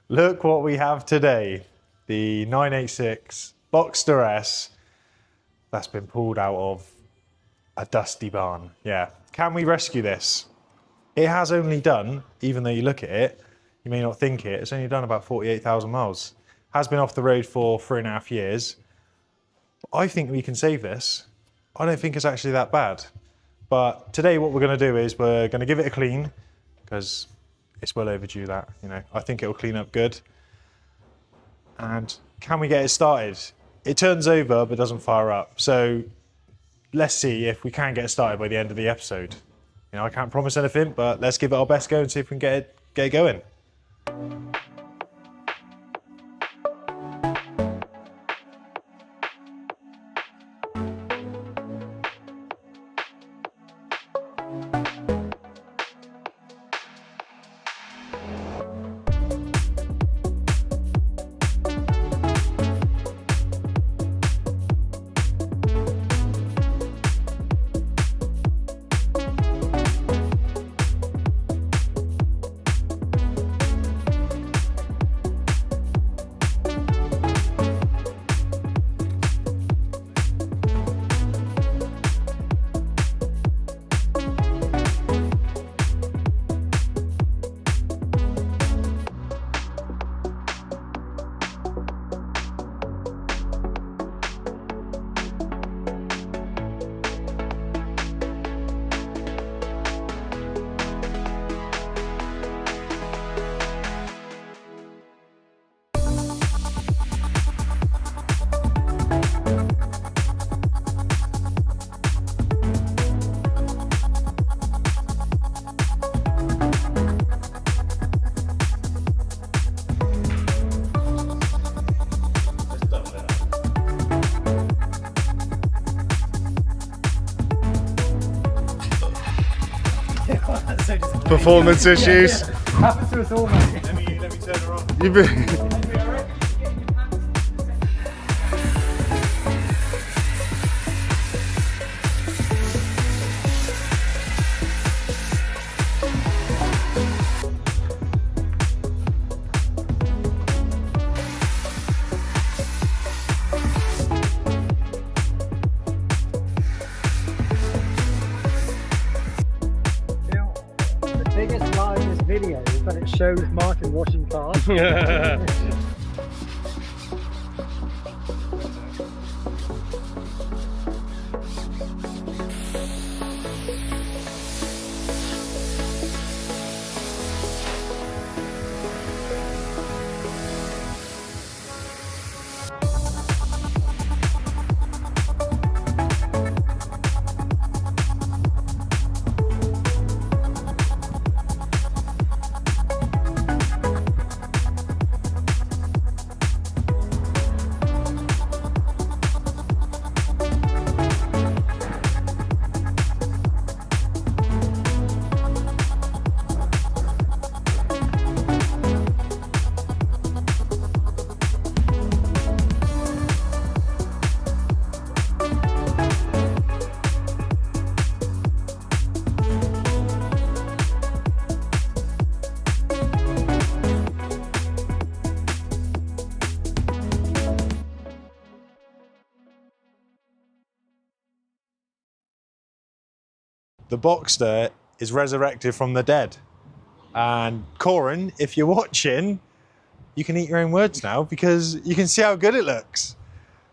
Look what we have today. The 986 Boxster S that's been pulled out of a dusty barn. Yeah. Can we rescue this? It has only done, even though you look at it, you may not think it, it's only done about 48,000 miles. Has been off the road for 3.5 years. I think we can save this. I don't think it's actually that bad. But today what we're going to do is we're going to give it a clean, because it's well overdue that, you know. I think it'll clean up good. And can we get it started? It turns over but doesn't fire up. So let's see if we can get it started by the end of the episode. You know, I can't promise anything, but let's give it our best go and see if we can get it going. Performance issues. Happens to us all, mate. Let me turn her on. You've been... The biggest lie in this video is that it shows Martin washing cars. The Boxster is resurrected from the dead. And Corin, if you're watching, you can eat your own words now because you can see how good it looks.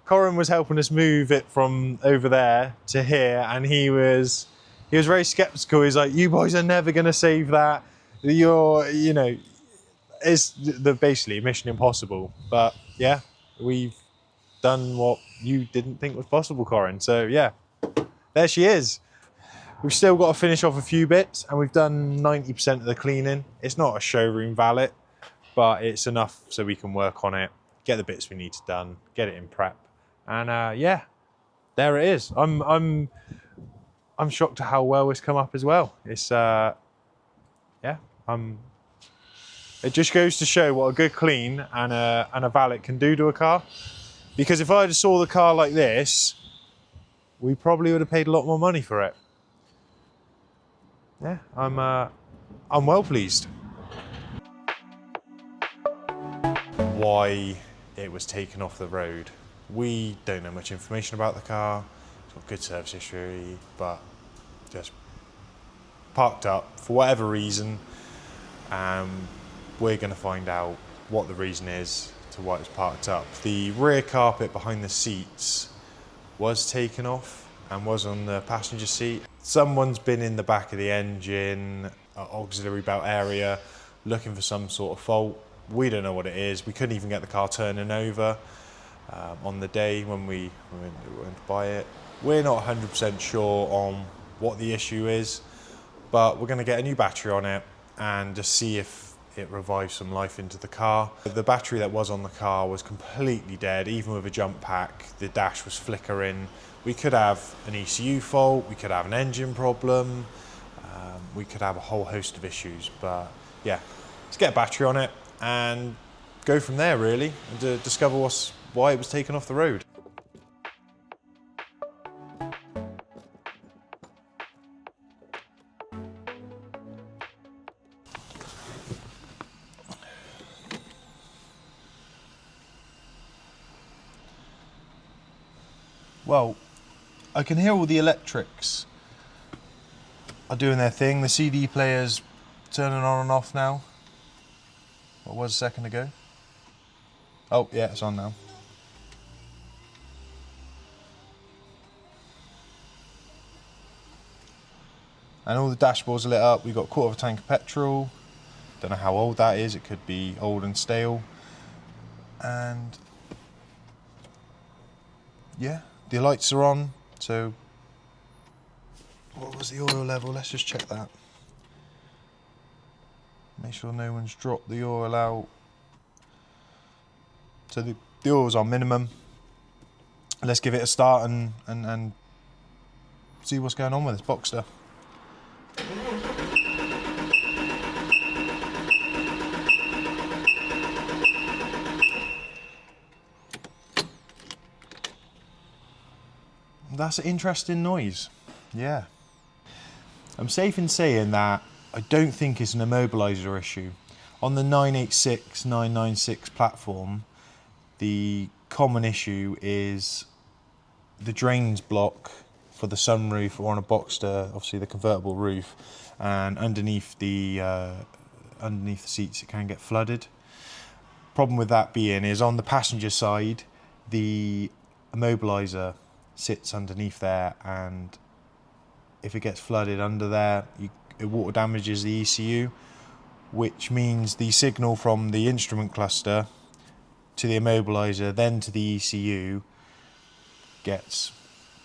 Corin was helping us move it from over there to here, and he was very skeptical. He's like, "You boys are never going to save that. You know, it's basically Mission Impossible." But yeah, we've done what you didn't think was possible, Corin. So yeah, there she is. We've still got to finish off a few bits, and we've done 90% of the cleaning. It's not a showroom valet, but it's enough so we can work on it, get the bits we need done, get it in prep, and yeah, there it is. I'm shocked at how well it's come up as well. It's yeah, it just goes to show what a good clean and a valet can do to a car. Because if I had saw the car like this, we probably would have paid a lot more money for it. Yeah, I'm well pleased. why it was taken off the road. We don't know much information about the car. It's got good service history, but just parked up for whatever reason. We're going to find out what the reason is to why it was parked up. The rear carpet behind the seats was taken off and was on the passenger seat. Someone's been in the back of the engine, auxiliary belt area, looking for some sort of fault. We don't know what it is. We couldn't even get the car turning over on the day when we went to buy it. We're not 100% sure on what the issue is, but we're going to get a new battery on it and just see if it revives some life into the car. The battery that was on the car was completely dead, even with a jump pack. The dash was flickering. We could have an ECU fault, we could have an engine problem, we could have a whole host of issues, but yeah, let's get a battery on it and go from there really, and to discover why it was taken off the road. Well, I can hear all the electrics are doing their thing. The CD player's turning on and off now. What was a second ago? Oh, yeah, it's on now. And all the dashboards are lit up. We've got a quarter of a tank of petrol. Don't know how old that is. It could be old and stale. And yeah, the lights are on. So what was the oil level? Let's just check that. Make sure no one's dropped the oil out. So the oil's on minimum. Let's give it a start and see what's going on with this Boxster. That's an interesting noise, yeah. I'm safe in saying that I don't think it's an immobiliser issue. On the 986, 996 platform, the common issue is the drains block for the sunroof or on a Boxster, obviously the convertible roof, and underneath the seats it can get flooded. Problem with that being is on the passenger side, the immobiliser sits underneath there, and if it gets flooded under there, it water damages the ECU, which means the signal from the instrument cluster to the immobiliser, then to the ECU, gets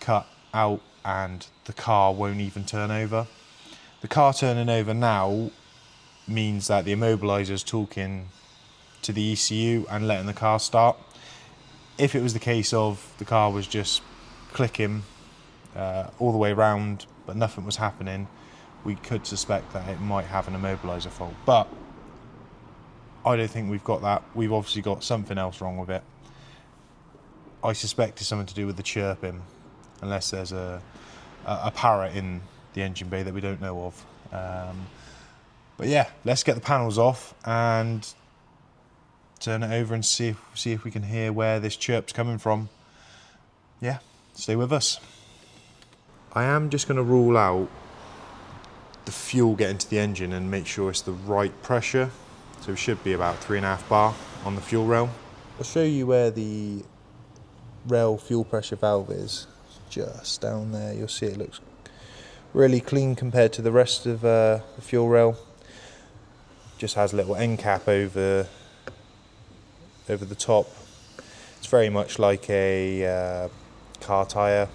cut out and the car won't even turn over. The car turning over now means that the immobiliser is talking to the ECU and letting the car start. If it was the case of the car was just clicking all the way around but nothing was happening, we could suspect that it might have an immobiliser fault, but I don't think we've got that. We've obviously got something else wrong with it. I suspect it's something to do with the chirping, unless there's a parrot in the engine bay that we don't know of. But yeah, let's get the panels off and turn it over and see if we can hear where this chirp's coming from. Yeah, stay with us. I am just going to rule out the fuel getting to the engine and make sure it's the right pressure. So it should be about 3.5 bar on the fuel rail. I'll show you where the rail fuel pressure valve is. Just down there, you'll see it looks really clean compared to the rest of the fuel rail. Just has a little end cap over the top. It's very much like a car tyre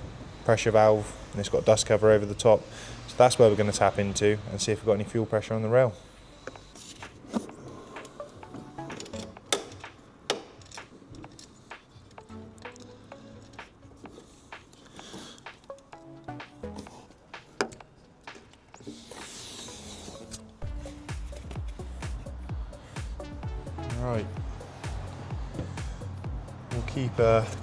pressure valve, and it's got a dust cover over the top. So that's where we're going to tap into and see if we've got any fuel pressure on the rail. Right, we'll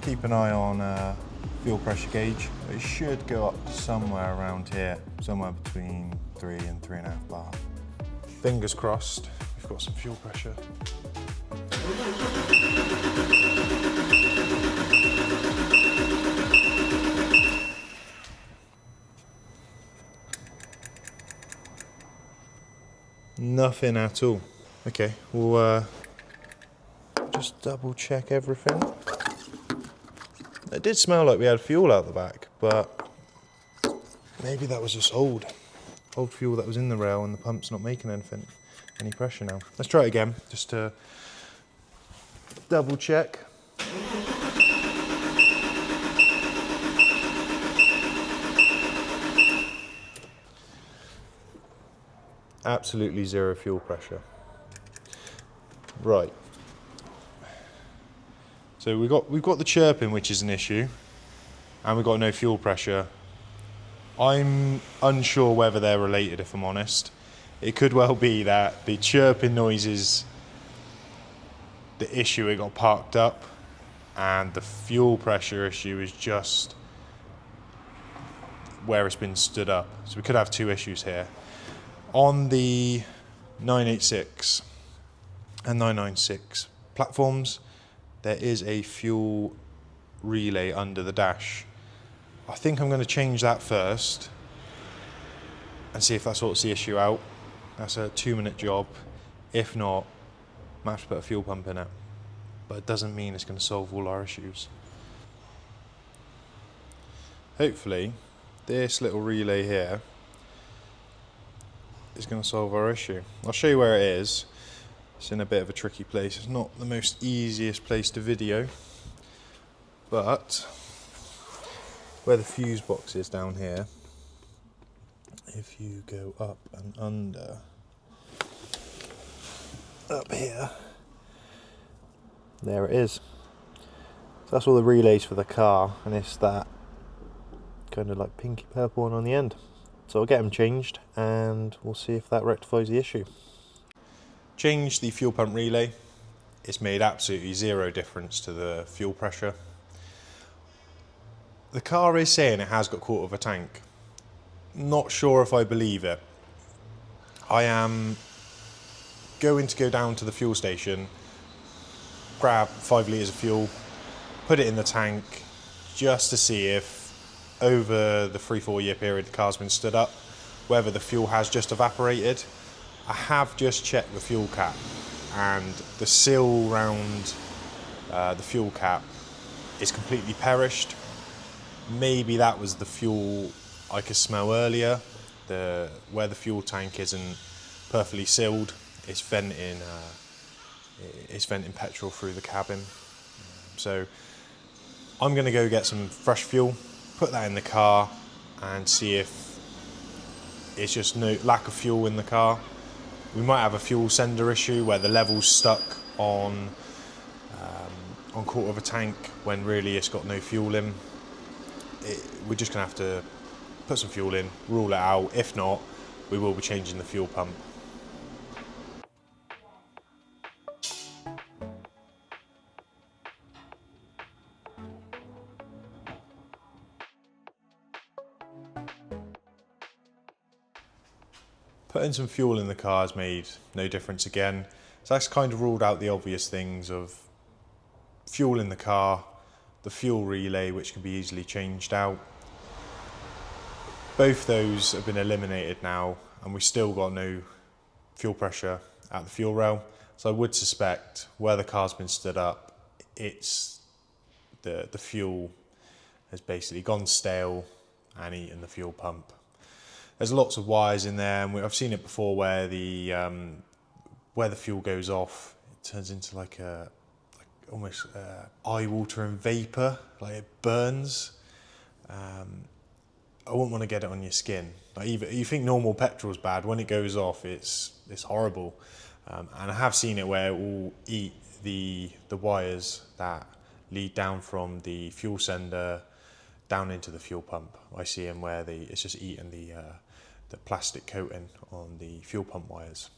keep an eye on fuel pressure gauge. It should go up somewhere around here, somewhere between 3 and 3.5 bar. Fingers crossed, we've got some fuel pressure. Nothing at all. Okay, we'll just double check everything. It did smell like we had fuel out the back, but maybe that was just old fuel that was in the rail and the pump's not making any pressure now. Let's try it again, just to double check. Absolutely zero fuel pressure. Right. So we've got the chirping, which is an issue, and we've got no fuel pressure. I'm unsure whether they're related, if I'm honest. It could well be that the chirping noise is the issue, it got parked up, and the fuel pressure issue is just where it's been stood up. So we could have two issues here. On the 986 and 996 platforms, there is a fuel relay under the dash. I think I'm going to change that first and see if that sorts the issue out. That's a 2-minute job. If not, I might have to put a fuel pump in it. But it doesn't mean it's going to solve all our issues. Hopefully, this little relay here is going to solve our issue. I'll show you where it is. It's in a bit of a tricky place. It's not the most easiest place to video, but where the fuse box is down here, if you go up and under, up here, there it is. So that's all the relays for the car, and it's that kind of like pinky purple one on the end. So I'll get them changed and we'll see if that rectifies the issue. Change the fuel pump relay. It's made absolutely zero difference to the fuel pressure. The car is saying it has got quarter of a tank. Not sure if I believe it. I am going to go down to the fuel station, grab 5 litres of fuel, put it in the tank just to see if over the 3-4 year period the car's been stood up, whether the fuel has just evaporated. I have just checked the fuel cap, and the seal round the fuel cap is completely perished. Maybe that was the fuel I could smell earlier. Where the fuel tank isn't perfectly sealed, it's venting petrol through the cabin. So I'm going to go get some fresh fuel, put that in the car, and see if it's just no lack of fuel in the car. We might have a fuel sender issue where the level's stuck on quarter of a tank when really it's got no fuel in. We're just going to have to put some fuel in, rule it out. If not, we will be changing the fuel pump. Putting some fuel in the car has made no difference again. So that's kind of ruled out the obvious things of fuel in the car, the fuel relay, which can be easily changed out. Both those have been eliminated now, and we've still got no fuel pressure at the fuel rail. So I would suspect where the car's been stood up, it's the fuel has basically gone stale and eaten the fuel pump. There's lots of wires in there, and I've seen it before where the fuel goes off, it turns into like almost eye-watering vapour, like it burns. I wouldn't want to get it on your skin. Like you think normal petrol's bad, when it goes off, it's horrible. And I have seen it where it will eat the wires that lead down from the fuel sender down into the fuel pump. I see them where it's just eating the plastic coating on the fuel pump wires.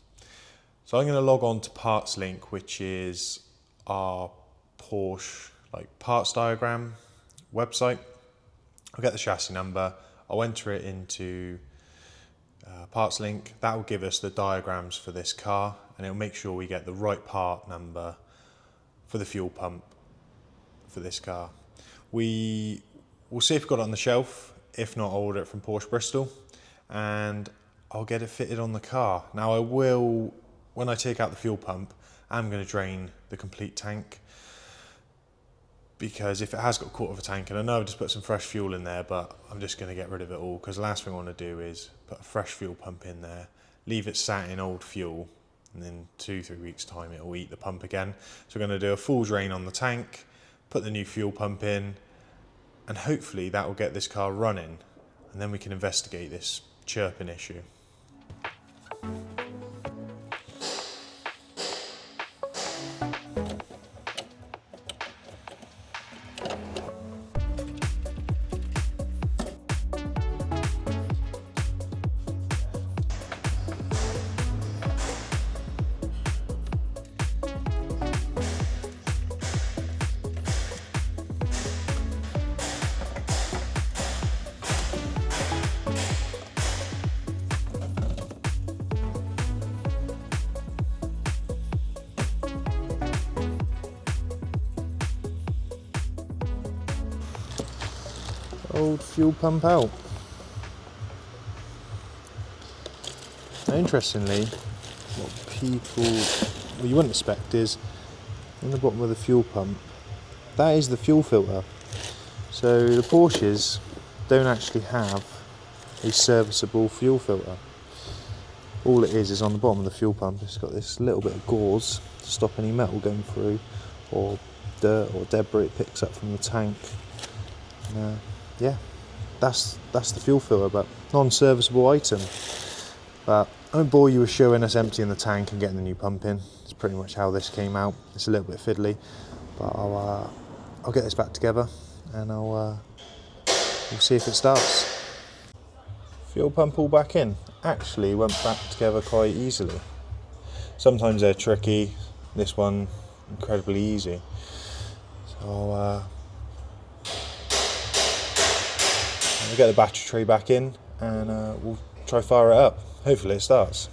So I'm going to log on to Parts Link, which is our Porsche parts diagram website. I'll get the chassis number, I'll enter it into Parts Link. That will give us the diagrams for this car, and it'll make sure we get the right part number for the fuel pump for this car. We'll see if we've got it on the shelf. If not, I'll order it from Porsche Bristol and I'll get it fitted on the car. Now I will when I take out the fuel pump, I'm going to drain the complete tank, because if it has got a quarter of a tank, and I know I've just put some fresh fuel in there, but I'm just going to get rid of it all, because the last thing I want to do is put a fresh fuel pump in there, leave it sat in old fuel, and then 2-3 weeks time it will eat the pump again. So we're going to do a full drain on the tank, put the new fuel pump in, and hopefully that will get this car running, and then we can investigate this chirping issue. Old fuel pump out. Now, interestingly, what you wouldn't expect is on the bottom of the fuel pump, that is the fuel filter. So the Porsches don't actually have a serviceable fuel filter. All it is on the bottom of the fuel pump. It's got this little bit of gauze to stop any metal going through, or dirt or debris it picks up from the tank. Yeah, that's the fuel filter, but non-serviceable item. But I won't bore you with showing us emptying the tank and getting the new pump in. It's pretty much how this came out. It's a little bit fiddly, but I'll get this back together and we'll see if it starts. Fuel pump all back in. Actually went back together quite easily. Sometimes they're tricky. This one incredibly easy. So we'll get the battery tray back in and we'll try fire it up. Hopefully it starts.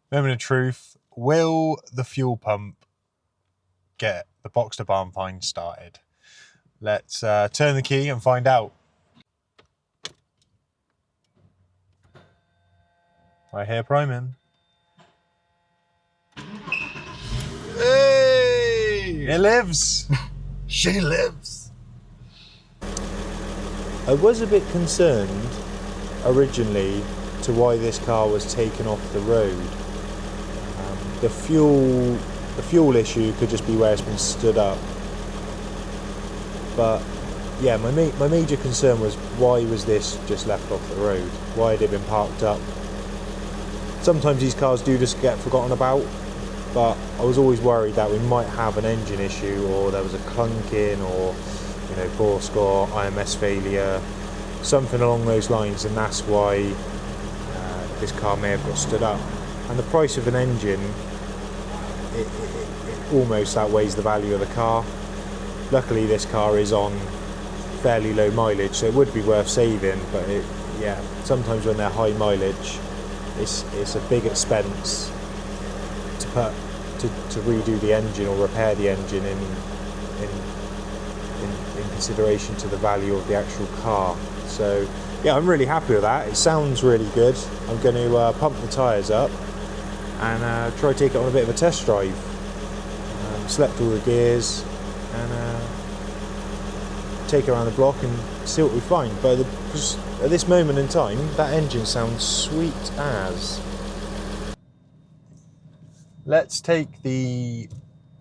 Moment of truth, will the fuel pump get the Boxster barn find started? Let's turn the key and find out. Right here, priming. Hey! It lives! She lives! I was a bit concerned originally to why this car was taken off the road. The fuel issue could just be where it's been stood up. But yeah, my major concern was, why was this just left off the road? Why had it been parked up? Sometimes these cars do just get forgotten about, but I was always worried that we might have an engine issue, or there was a clunking, or bore score, IMS failure, something along those lines, and that's why this car may have got stood up. And the price of an engine, it almost outweighs the value of the car. Luckily this car is on fairly low mileage, so it would be worth saving, but sometimes when they're high mileage, it's a big expense to redo the engine or repair the engine in consideration to the value of the actual car. So yeah, I'm really happy with that. It sounds really good. I'm going to pump the tyres up and try to take it on a bit of a test drive. Select all the gears and take it around the block and see what we find. But just at this moment in time, that engine sounds sweet as. Let's take the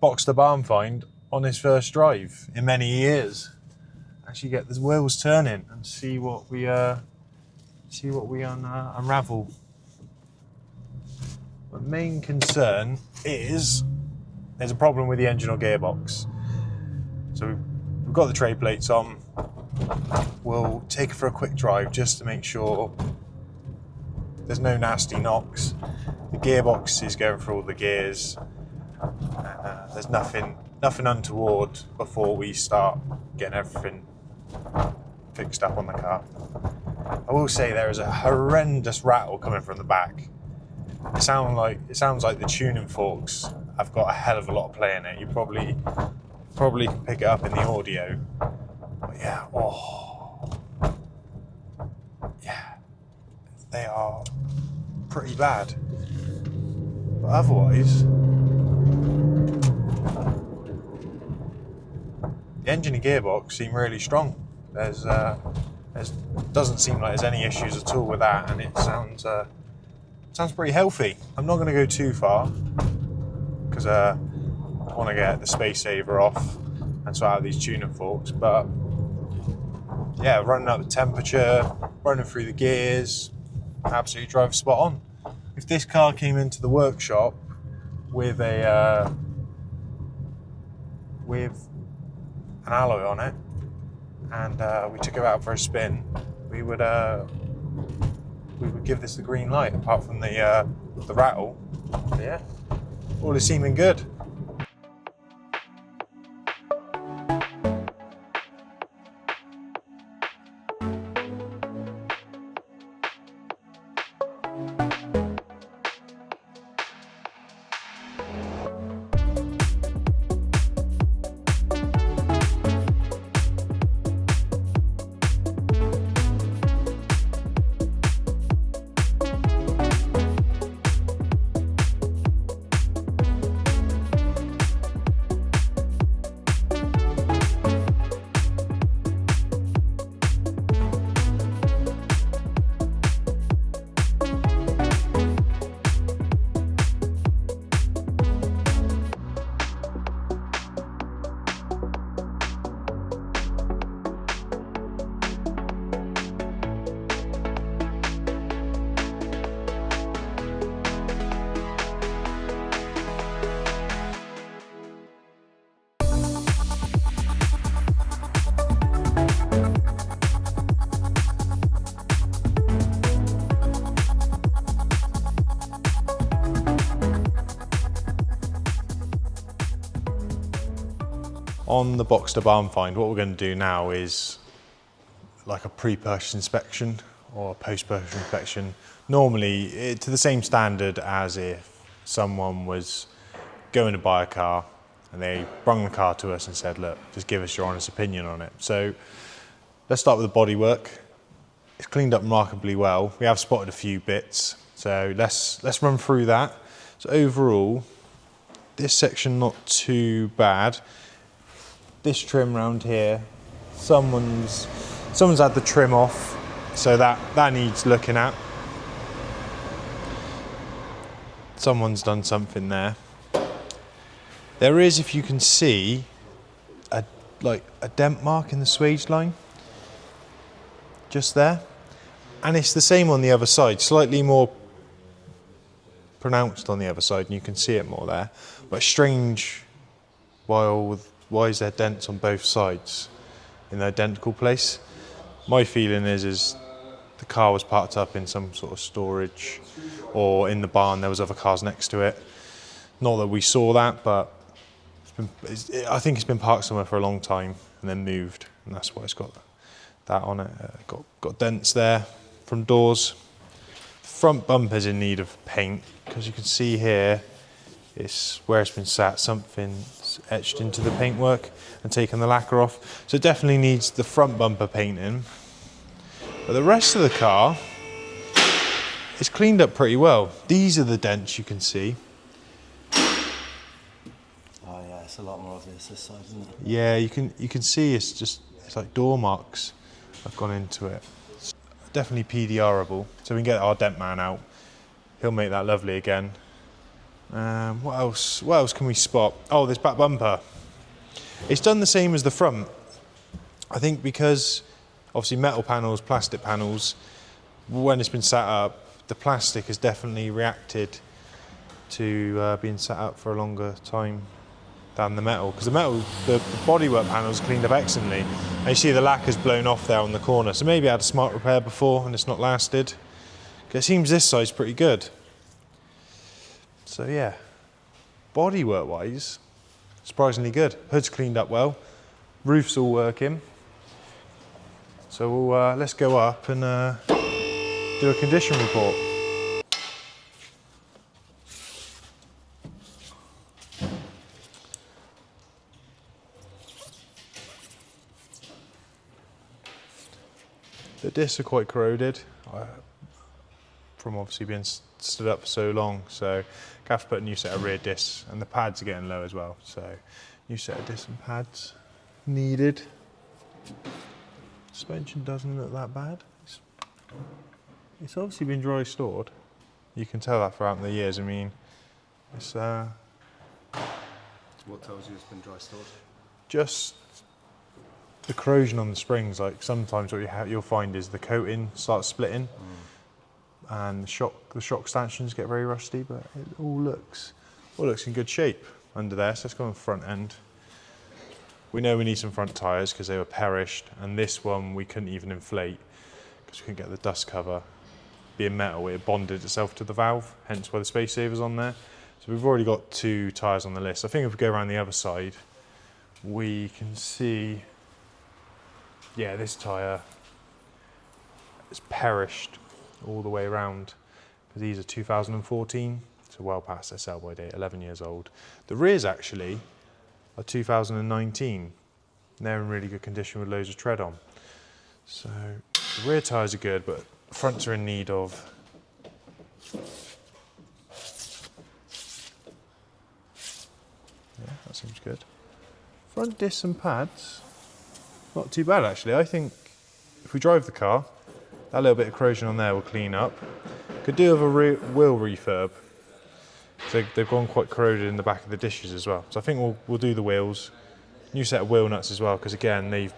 Boxster barn find on his first drive in many years. Actually get the wheels turning and see what we unravel. My main concern is there's a problem with the engine or gearbox. So we've got the tray plates on. We'll take it for a quick drive just to make sure there's no nasty knocks. The gearbox is going through all the gears. And, there's nothing untoward before we start getting everything fixed up on the car. I will say there is a horrendous rattle coming from the back. It sounds like the tuning forks have got a hell of a lot of play in it. You probably can pick it up in the audio. But yeah, they are pretty bad. But otherwise, the engine and gearbox seem really strong. There's doesn't seem like there's any issues at all with that, and it sounds pretty healthy. I'm not going to go too far because I want to get the space saver off and sort out these tuning forks. But yeah, running up the temperature, running through the gears, absolutely drives spot on. If this car came into the workshop with a with an alloy on it, and we took it out for a spin, we would give this the green light. Apart from the rattle, but yeah, all is seeming good. On the Boxster barn find, what we're going to do now is like a pre-purchase inspection or a post-purchase inspection. Normally to the same standard as if someone was going to buy a car and they brung the car to us and said, look, just give us your honest opinion on it. So let's start with the bodywork. It's cleaned up remarkably well. We have spotted a few bits, so let's run through that. So overall, this section not too bad. This trim round here, someone's had the trim off, so that needs looking at. Someone's done something there. There is, if you can see, a dent mark in the swage line, just there, and it's the same on the other side, slightly more pronounced on the other side, and you can see it more there. But strange, why is there dents on both sides in the identical place? My feeling is the car was parked up in some sort of storage, or in the barn there was other cars next to it. Not that we saw that, but I think it's been parked somewhere for a long time and then moved, and that's why it's got that on it. Got dents there from doors. The front bumper's in need of paint, because you can see here, it's where it's been sat, something's etched into the paintwork and taken the lacquer off. So it definitely needs the front bumper painting. But the rest of the car is cleaned up pretty well. These are the dents you can see. Oh yeah, it's a lot more obvious this side, isn't it? Yeah, you can see it's like door marks have gone into it. It's definitely PDRable. So we can get our dent man out. He'll make that lovely again. What else can we spot? Oh, this back bumper. It's done the same as the front. I think because obviously metal panels, plastic panels, when it's been sat up, the plastic has definitely reacted to being sat up for a longer time than the metal. Because the metal, the bodywork panels cleaned up excellently. And you see the lacquer's blown off there on the corner. So maybe I had a smart repair before and it's not lasted. It seems this side's pretty good. So yeah, bodywork wise, surprisingly good. Hood's cleaned up well, roof's all working. So we'll, let's go up and do a condition report. The discs are quite corroded from obviously being stood up for so long. So I have to put a new set of rear discs, and the pads are getting low as well. So new set of discs and pads needed. Suspension doesn't look that bad. It's obviously been dry stored. You can tell that throughout the years. I mean, it's What tells you it's been dry stored? just the corrosion on the springs. Like sometimes what you'll find is the coating starts splitting, and the shock stanchions get very rusty. But it all looks in good shape under there. So let's go on the front end. We know we need some front tyres because they were perished, and this one we couldn't even inflate because we couldn't get the dust cover. Being metal, it bonded itself to the valve, hence why the space saver's on there. So we've already got 2 tyres on the list. I think if we go around the other side, we can see, yeah, this tyre is perished all the way around. These are 2014, so well past their sell-by date, 11 years old. The rears actually are 2019. They're in really good condition with loads of tread on. So the rear tyres are good, but the fronts are in need of yeah, that seems good. Front discs and pads, not too bad actually. I think if we drive the car, that little bit of corrosion on there will clean up. Could do with a wheel refurb. So they've gone quite corroded in the back of the dishes as well. So I think we'll do the wheels. New set of wheel nuts as well, because again they've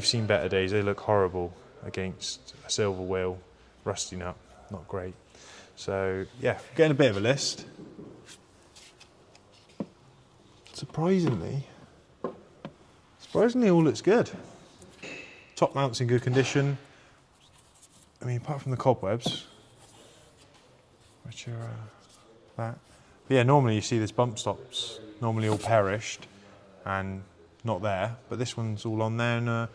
seen better days. They look horrible against a silver wheel, rusty nut, not great. So yeah, getting a bit of a list. Surprisingly all looks good. Top mount's in good condition. I mean, apart from the cobwebs, which are that. But yeah, normally you see this bump stops, normally all perished and not there, but this one's all on there, and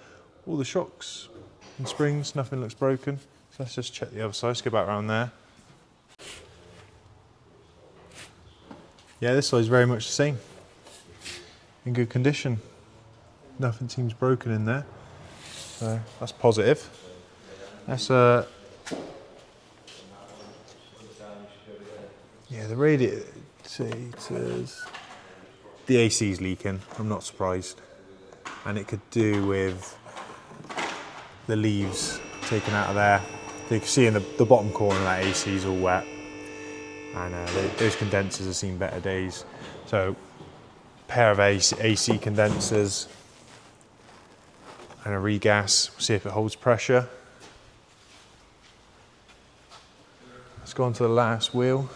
all the shocks and springs, nothing looks broken. So let's just check the other side. Let's go back around there. Yeah, this side's very much the same. In good condition. Nothing seems broken in there. So that's positive. That's yeah, the radiators, the AC's leaking, I'm not surprised. And it could do with the leaves taken out of there. So you can see in the bottom corner that AC's all wet. And those condensers have seen better days. So a pair of AC condensers and a regas, we'll see if it holds pressure. Let's go on to the last wheel.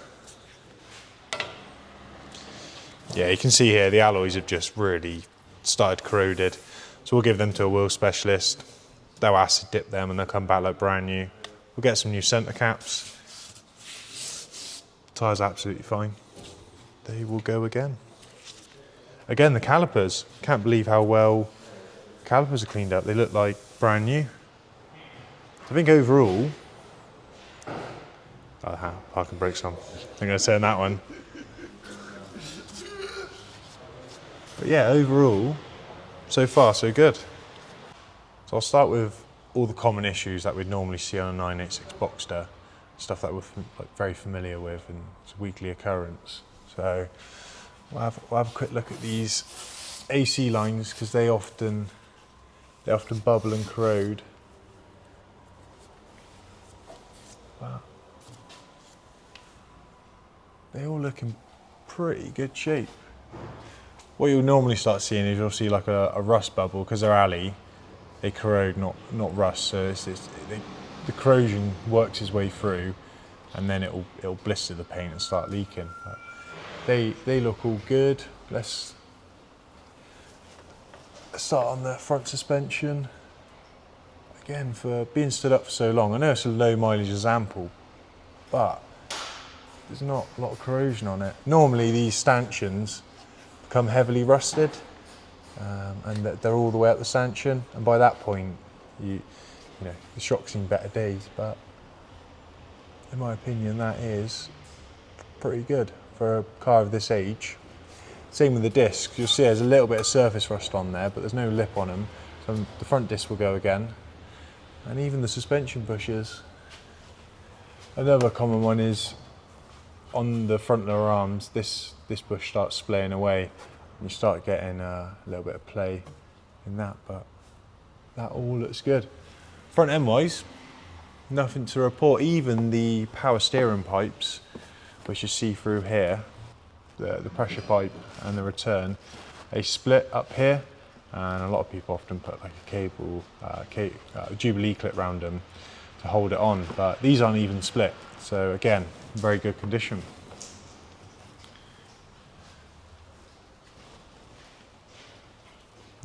Yeah, you can see here the alloys have just really started corroded. So we'll give them to a wheel specialist. They'll acid dip them and they'll come back like brand new. We'll get some new centre caps. Tyres absolutely fine. They will go again. Again, the calipers. Can't believe how well calipers are cleaned up. They look like brand new. I think overall, parking brakes on. I'm going to say on that one. But yeah, overall, so far so good. So I'll start with all the common issues that we'd normally see on a 986 Boxster, stuff that we're very familiar with and it's a weekly occurrence. So we'll have a quick look at these AC lines because they often bubble and corrode. But they all look in pretty good shape. What you'll normally start seeing is you'll see like a rust bubble because they're alley. They corrode, not rust. So the corrosion works its way through, and then it'll blister the paint and start leaking. But they look all good. Let's start on the front suspension. Again, for being stood up for so long, I know it's a low mileage example, but there's not a lot of corrosion on it. Normally these stanchions become heavily rusted, and they're all the way up the stanchion, and by that point you know the shock's seen better days, but in my opinion that is pretty good for a car of this age. Same with the discs. You'll see there's a little bit of surface rust on there, but there's no lip on them, so the front disc will go again. And even the suspension bushes Another common one is on the front lower arms, this bush starts splaying away and you start getting a little bit of play in that, but that all looks good. Front end wise, nothing to report. Even the power steering pipes, which you see through here, the pressure pipe and the return, they split up here, and a lot of people often put like a cable, Jubilee clip around them to hold it on, but these aren't even split. So again, very good condition.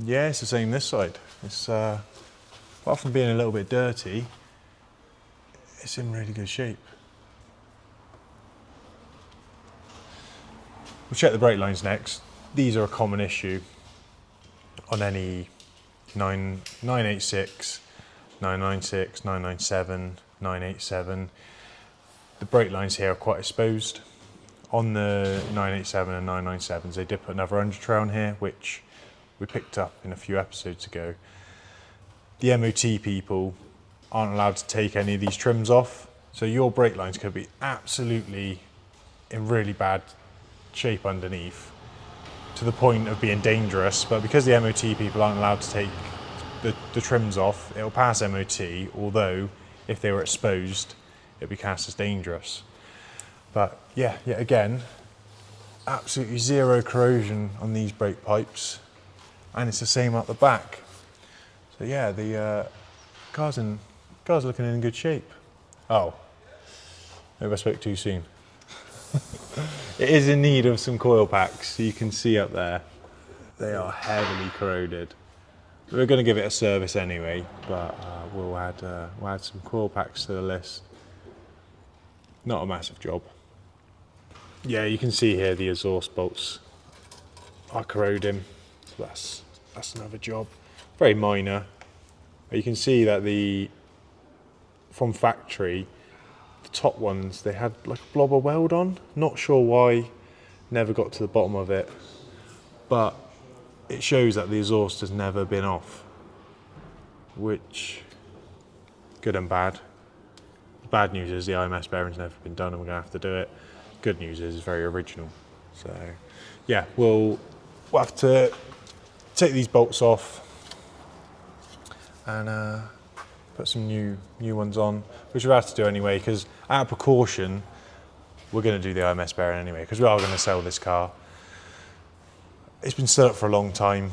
Yeah, it's the same this side. It's apart from being a little bit dirty, it's in really good shape. We'll check the brake lines next. These are a common issue on any 986, 996, 997, 987. The brake lines here are quite exposed. On the 987 and 997s, they did put another under tray on here, which we picked up in a few episodes ago. The MOT people aren't allowed to take any of these trims off, so your brake lines could be absolutely in really bad shape underneath, to the point of being dangerous, but because the MOT people aren't allowed to take the trims off, it'll pass MOT, although if they were exposed, it'd be cast as dangerous. But yeah, yet again, absolutely zero corrosion on these brake pipes, and it's the same up the back. So yeah, the car's looking in good shape. Oh, maybe I spoke too soon. It is in need of some coil packs. You can see up there, they are heavily corroded. We're going to give it a service anyway, but we'll add some coil packs to the list. Not a massive job. Yeah, you can see here the exhaust bolts are corroding. So that's another job. Very minor. But you can see that from factory, the top ones, they had like a blob of weld on. Not sure why, never got to the bottom of it. But it shows that the exhaust has never been off, which, good and bad. The bad news is the IMS bearing's never been done and we're gonna have to do it. Good news is it's very original. So yeah, we'll have to take these bolts off and put some new ones on, which we'll have to do anyway, because out of precaution, we're going to do the IMS bearing anyway, because we are going to sell this car. It's been stood up for a long time.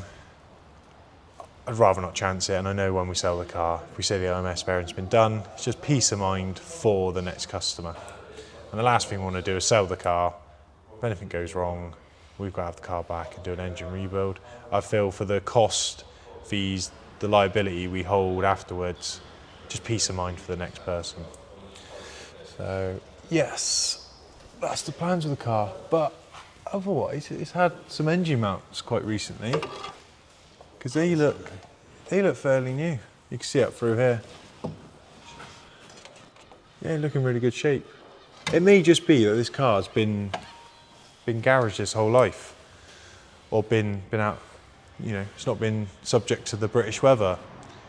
I'd rather not chance it, and I know when we sell the car, if we say the IMS bearing's been done, it's just peace of mind for the next customer. And the last thing we want to do is sell the car. If anything goes wrong, we've got to have the car back and do an engine rebuild. I feel for the cost, fees, the liability we hold afterwards, just peace of mind for the next person. So yes, that's the plans of the car. But otherwise, it's had some engine mounts quite recently, because they look fairly new. You can see it through here. Yeah, look in really good shape. It may just be that this car's been garaged this whole life, or been out. You know, it's not been subject to the British weather.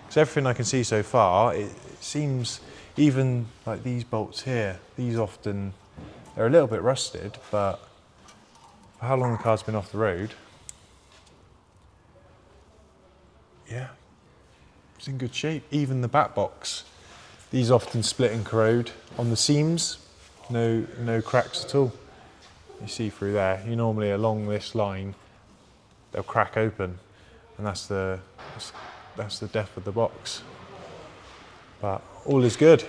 Because everything I can see so far, it seems, even like these bolts here, they're a little bit rusted, but for how long the car's been off the road, yeah, it's in good shape. Even the back box, these often split and corrode on the seams, no cracks at all. You see through there, you normally along this line, they'll crack open, and that's the death of the box. But all is good.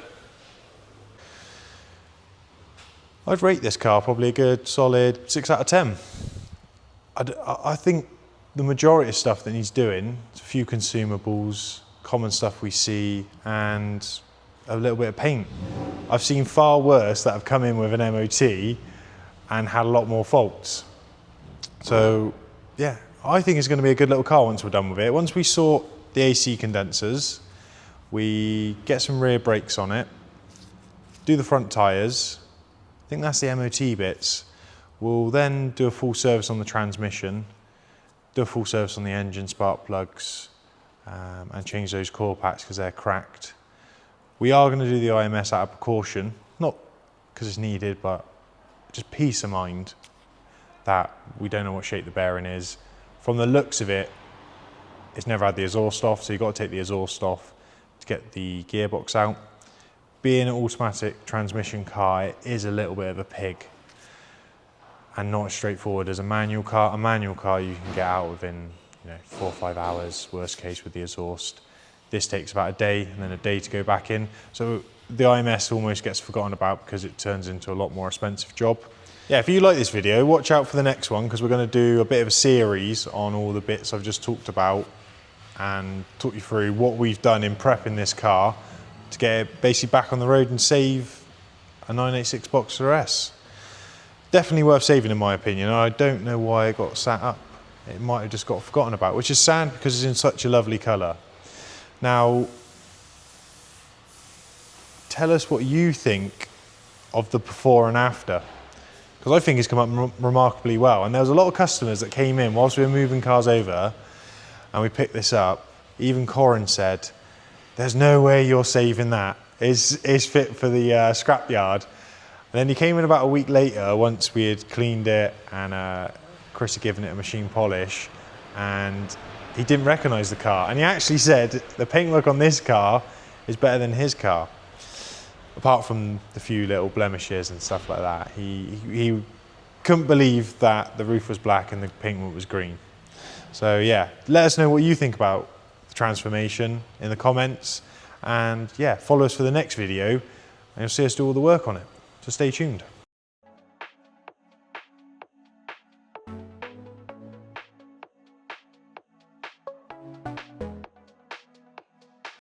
I'd rate this car probably a good solid 6 out of 10. I think the majority of stuff that needs doing, a few consumables, common stuff we see, and a little bit of paint. I've seen far worse that have come in with an MOT and had a lot more faults. So yeah, I think it's going to be a good little car once we're done with it. Once we sort the AC condensers, we get some rear brakes on it, do the front tyres. I think that's the MOT bits. We'll then do a full service on the transmission, do a full service on the engine, spark plugs, and change those coil packs because they're cracked. We are going to do the IMS out of precaution, not because it's needed, but just peace of mind that we don't know what shape the bearing is. From the looks of it, it's never had the exhaust off, so you've got to take the exhaust off to get the gearbox out. Being an automatic transmission car, it is a little bit of a pig and not as straightforward as a manual car. A manual car you can get out within 4 or 5 hours, worst case with the exhaust. This takes about a day and then a day to go back in. So the IMS almost gets forgotten about because it turns into a lot more expensive job. Yeah, if you like this video, watch out for the next one because we're going to do a bit of a series on all the bits I've just talked about and talk you through what we've done in prepping this car to get it basically back on the road and save a 986 Boxster S. Definitely worth saving in my opinion. I don't know why it got sat up. It might have just got forgotten about, which is sad because it's in such a lovely colour. Now, tell us what you think of the before and after, because I think it's come up remarkably well. And there was a lot of customers that came in whilst we were moving cars over and we picked this up. Even Corin said, there's no way you're saving that. It's fit for the scrapyard. And then he came in about a week later once we had cleaned it and Chris had given it a machine polish, and he didn't recognise the car. And he actually said the paintwork on this car is better than his car. Apart from the few little blemishes and stuff like that. He couldn't believe that the roof was black and the paintwork was green. So yeah, let us know what you think about the transformation in the comments. And yeah, follow us for the next video and you'll see us do all the work on it. So stay tuned.